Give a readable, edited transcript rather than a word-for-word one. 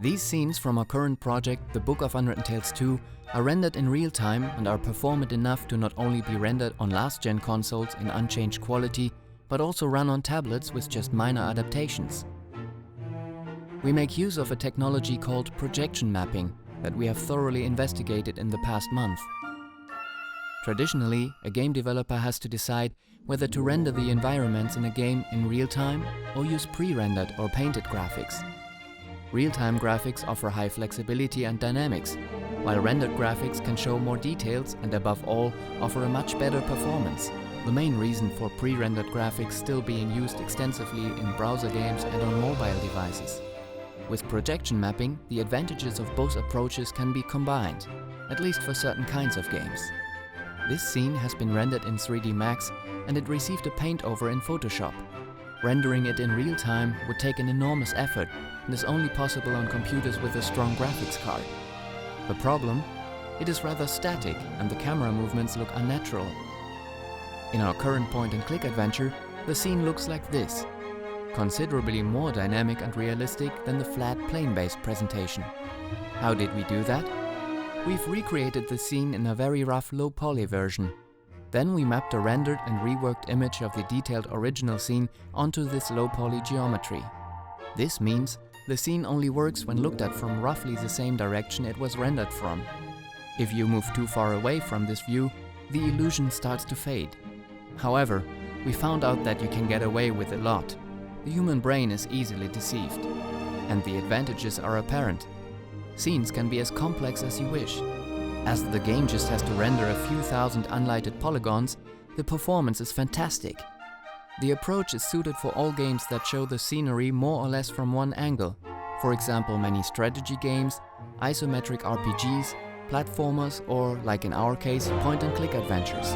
These scenes from our current project, The Book of Unwritten Tales 2, are rendered in real time and are performant enough to not only be rendered on last-gen consoles in unchanged quality, but also run on tablets with just minor adaptations. We make use of a technology called projection mapping that we have thoroughly investigated in the past month. Traditionally, a game developer has to decide whether to render the environments in a game in real time or use pre-rendered or painted graphics. Real-time graphics offer high flexibility and dynamics, while rendered graphics can show more details and above all offer a much better performance. The main reason for pre-rendered graphics still being used extensively in browser games and on mobile devices. With projection mapping, the advantages of both approaches can be combined, at least for certain kinds of games. This scene has been rendered in 3D Max and it received a paint over in Photoshop. Rendering it in real time would take an enormous effort and is only possible on computers with a strong graphics card. The problem? It is rather static and the camera movements look unnatural. In our current point-and-click adventure, the scene looks like this, considerably more dynamic and realistic than the flat plane-based presentation. How did we do that? We've recreated the scene in a very rough low-poly version. Then we mapped a rendered and reworked image of the detailed original scene onto this low-poly geometry. This means the scene only works when looked at from roughly the same direction it was rendered from. If you move too far away from this view, the illusion starts to fade. However, we found out that you can get away with a lot. The human brain is easily deceived. And the advantages are apparent. Scenes can be as complex as you wish. As the game just has to render a few thousand unlighted polygons, the performance is fantastic. The approach is suited for all games that show the scenery more or less from one angle. For example, many strategy games, isometric RPGs, platformers or, like in our case, point-and-click adventures.